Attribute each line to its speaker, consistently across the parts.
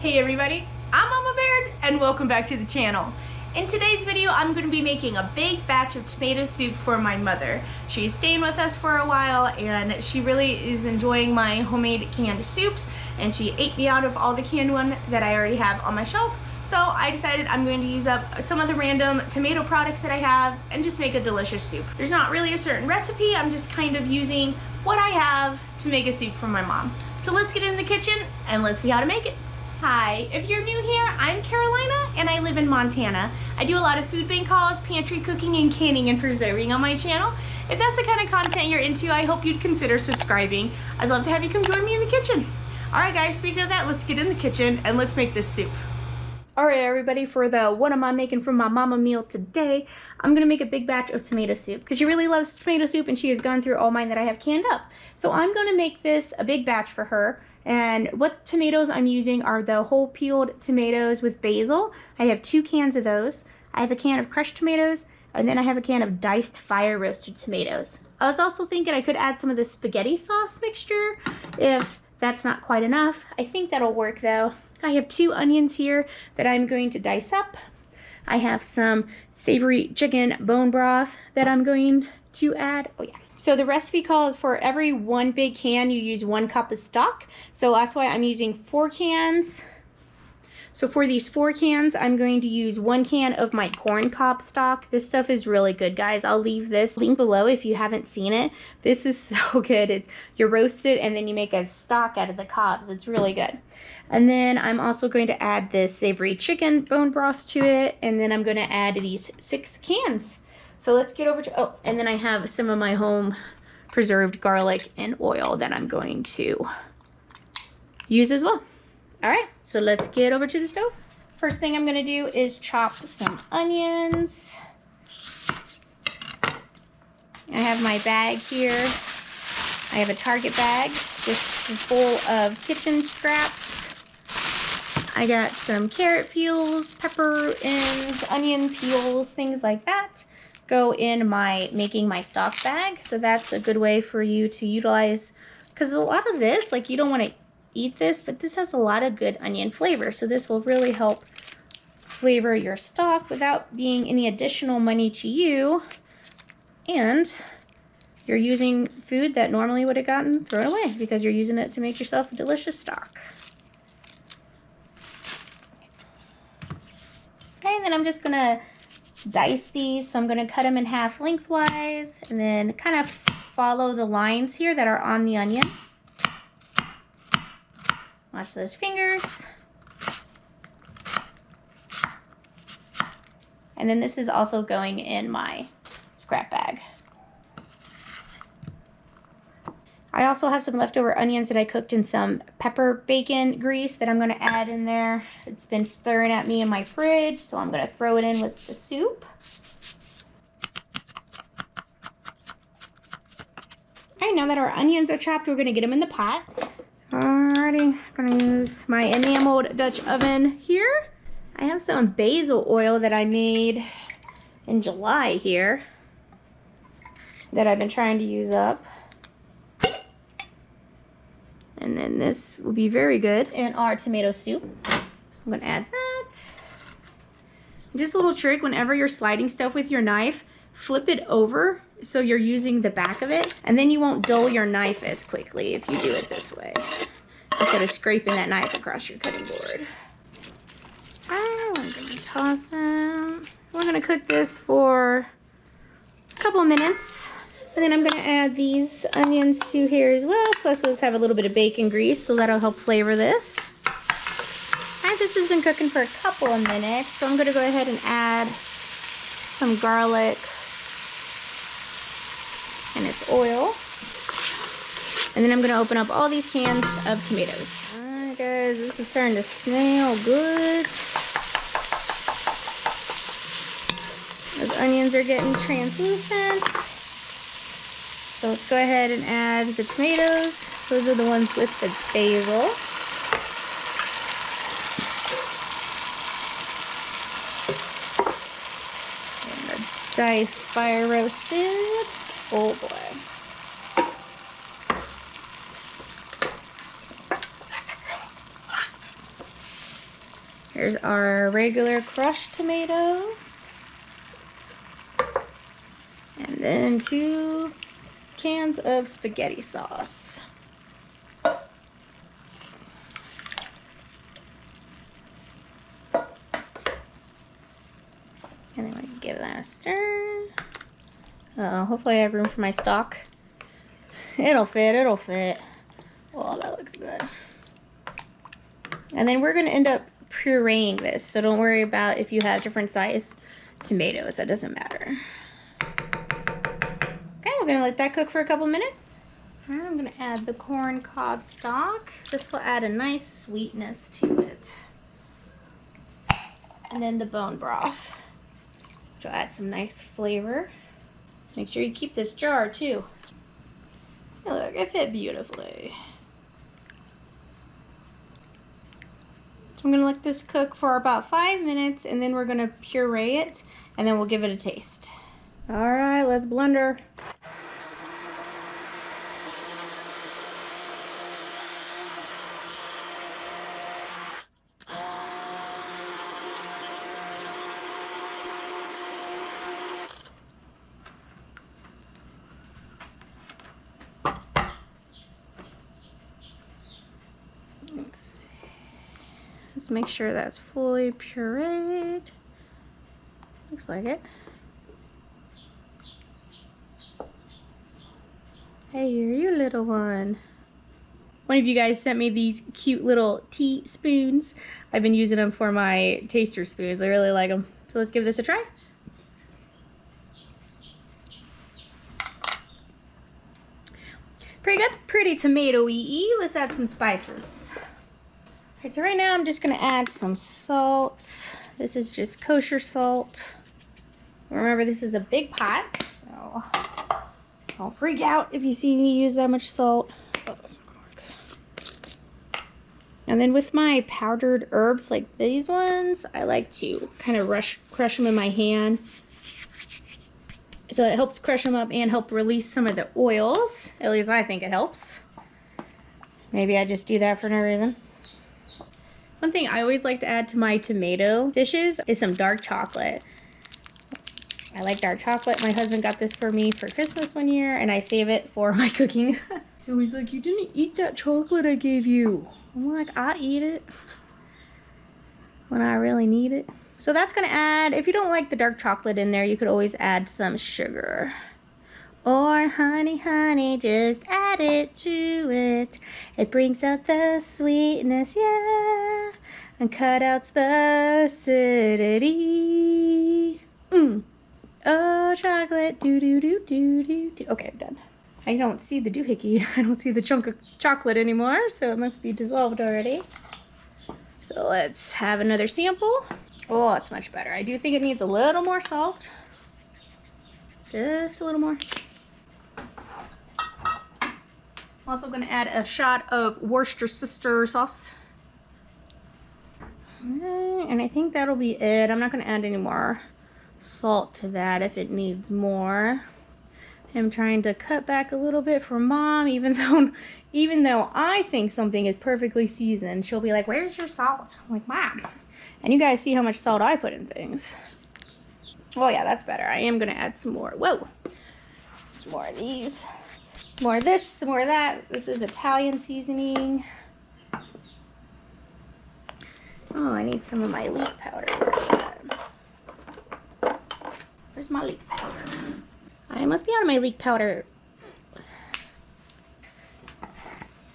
Speaker 1: Hey everybody, I'm Mama Baird and welcome back to the channel. In today's video, I'm going to be making a big batch of tomato soup for my mother. She's staying with us for a while and she really is enjoying my homemade canned soups, and she ate me out of all the canned one that I already have on my shelf. So I decided I'm going to use up some of the random tomato products that I have and just make a delicious soup. There's not really a certain recipe, I'm just kind of using what I have to make a soup for my mom. So let's get in the kitchen and let's see how to make it. Hi, if you're new here, I'm Carolina and I live in Montana. I do a lot of food bank hauls, pantry cooking, and canning and preserving on my channel. If that's the kind of content you're into, I hope you'd consider subscribing. I'd love to have you come join me in the kitchen. Alright guys, speaking of that, let's get in the kitchen and let's make this soup. Alright everybody, for the what am I making for my mama meal today, I'm going to make a big batch of tomato soup because she really loves tomato soup and she has gone through all mine that I have canned up. So I'm going to make this a big batch for her. And what tomatoes I'm using are the whole peeled tomatoes with basil. I have 2 cans of those. I have a can of crushed tomatoes, and then I have a can of diced fire roasted tomatoes. I was also thinking I could add some of the spaghetti sauce mixture if that's not quite enough. I think that'll work though. I have 2 onions here that I'm going to dice up. I have some savory chicken bone broth that I'm going to add. Oh yeah. So the recipe calls for every 1 big can you use 1 cup of stock. So that's why I'm using 4 cans. So for these 4 cans, I'm going to use 1 can of my corn cob stock. This stuff is really good, guys. I'll leave this link below if you haven't seen it. This is so good. You roast it and then you make a stock out of the cobs. It's really good. And then I'm also going to add this savory chicken bone broth to it. And then I'm going to add these 6 cans. So let's get over to, oh, and then I have some of my home preserved garlic and oil that I'm going to use as well. All right, so let's get over to the stove. First thing I'm gonna do is chop some onions. I have my bag here. I have a Target bag, just full of kitchen scraps. I got some carrot peels, pepper ends, onion peels, things like that. Go in my making my stock bag. So that's a good way for you to utilize, because a lot of this, like, you don't want to eat this, but this has a lot of good onion flavor. So this will really help flavor your stock without being any additional money to you. And you're using food that normally would have gotten thrown away because you're using it to make yourself a delicious stock. Okay, and then I'm just gonna dice these. So I'm going to cut them in half lengthwise and then kind of follow the lines here that are on the onion. Watch those fingers. And then this is also going in my scrap bag. I also have some leftover onions that I cooked in some pepper bacon grease that I'm going to add in there. It's been stirring at me in my fridge, so I'm going to throw it in with the soup. Alright, now that our onions are chopped, we're going to get them in the pot. Alrighty, I'm going to use my enameled Dutch oven here. I have some basil oil that I made in July here that I've been trying to use up. And then this will be very good in our tomato soup. So I'm going to add that. Just a little trick, whenever you're sliding stuff with your knife, flip it over so you're using the back of it. And then you won't dull your knife as quickly if you do it this way, instead of scraping that knife across your cutting board. I'm going to toss them. We're going to cook this for a couple of minutes. And then I'm going to add these onions to here as well. Plus, let's have a little bit of bacon grease, so that'll help flavor this. And this has been cooking for a couple of minutes, so I'm going to go ahead and add some garlic and its oil. And then I'm going to open up all these cans of tomatoes. Alright guys, this is starting to smell good. Those onions are getting translucent. So let's go ahead and add the tomatoes. Those are the ones with the basil. And the diced fire roasted. Oh boy. Here's our regular crushed tomatoes. And then 2 cans of spaghetti sauce. And then we can give that a stir. Hopefully I have room for my stock. It'll fit, it'll fit. Oh, that looks good. And then we're gonna end up pureeing this, so don't worry about if you have different size tomatoes, that doesn't matter. Okay, we're gonna let that cook for a couple minutes. And I'm gonna add the corn cob stock. This will add a nice sweetness to it. And then the bone broth, which will add some nice flavor. Make sure you keep this jar too. See, look, it fit beautifully. So I'm gonna let this cook for about 5 minutes, and then we're gonna puree it, and then we'll give it a taste. All right, let's blender. Let's make sure that's fully pureed. Looks like it. Hey, here, you little one. One of you guys sent me these cute little teaspoons. I've been using them for my taster spoons. I really like them. So let's give this a try. Pretty good, pretty tomato-y. Let's add some spices. Alright, so right now I'm just gonna add some salt. This is just kosher salt. Remember, this is a big pot, so don't freak out if you see me use that much salt. Oh, that's not gonna work. And then with my powdered herbs like these ones, I like to kind of crush them in my hand. So it helps crush them up and help release some of the oils. At least I think it helps. Maybe I just do that for no reason. One thing I always like to add to my tomato dishes is some dark chocolate. I like dark chocolate. My husband got this for me for Christmas one year, and I save it for my cooking. So he's like, you didn't eat that chocolate I gave you. I'm like, I eat it when I really need it. So that's gonna add, if you don't like the dark chocolate in there, you could always add some sugar. Or honey, just add it to it. It brings out the sweetness, yeah, and cut out the acidity. Oh, chocolate, do. Okay, I'm done. I don't see the doohickey. I don't see the chunk of chocolate anymore, so it must be dissolved already. So let's have another sample. Oh, it's much better. I do think it needs a little more salt. Just a little more. I'm also going to add a shot of Worcestershire sauce. And I think that'll be it. I'm not going to add any more salt to that if it needs more. I'm trying to cut back a little bit for Mom, even though I think something is perfectly seasoned. She'll be like, where's your salt? I'm like, Mom. And you guys see how much salt I put in things. Oh yeah, that's better. I am going to add some more. Whoa. Some more of these. Some more of this, some more of that. This is Italian seasoning. Oh, I need some of my leek powder. Where's my leek powder? I must be out of my leek powder.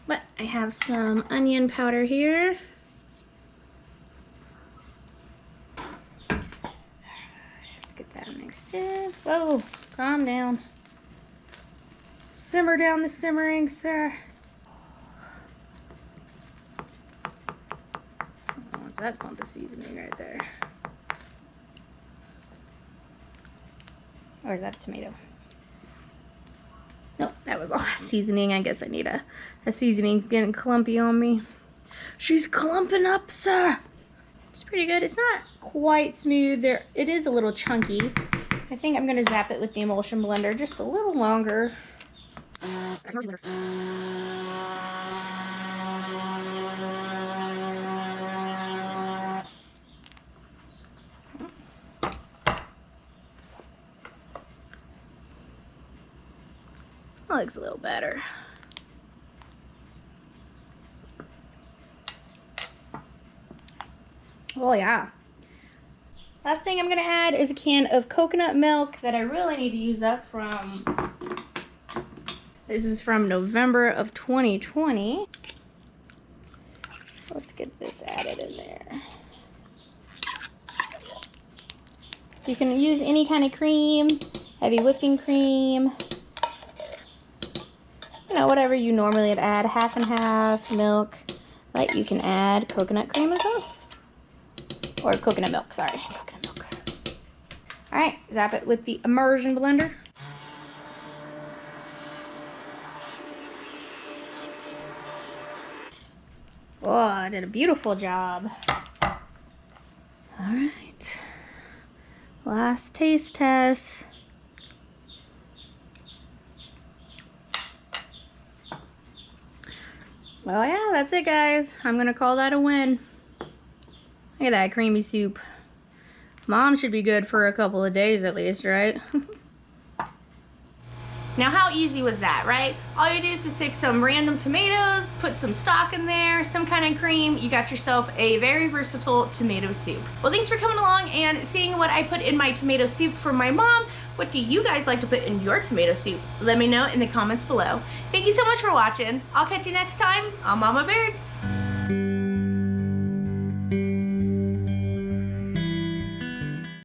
Speaker 1: But I have some onion powder here. Let's get that mixed in. Whoa, calm down. Simmer down the simmering, sir. What's that clump of seasoning right there? Or is that a tomato? Nope, that was all that seasoning. I guess I need a seasoning getting clumpy on me. She's clumping up, sir. It's pretty good. It's not quite smooth. It is a little chunky. I think I'm gonna zap it with the emulsion blender just a little longer. That looks a little better. Oh yeah. Last thing I'm gonna add is a can of coconut milk that I really need to use up from, this is from November of 2020. So let's get this added in there. You can use any kind of cream, heavy whipping cream, you know, whatever you normally would add, half and half milk, but you can add coconut cream as well. Or coconut milk, sorry, coconut milk. All right, zap it with the immersion blender. Oh, I did a beautiful job. All right, last taste test. Well, yeah, that's it, guys. I'm gonna call that a win. Look at that creamy soup. Mom should be good for a couple of days at least, right? Now, how easy was that, right? All you do is just take some random tomatoes, put some stock in there, some kind of cream, you got yourself a very versatile tomato soup. Well, thanks for coming along and seeing what I put in my tomato soup for my mom. What do you guys like to put in your tomato soup? Let me know in the comments below. Thank you so much for watching. I'll catch you next time on Mama Beards.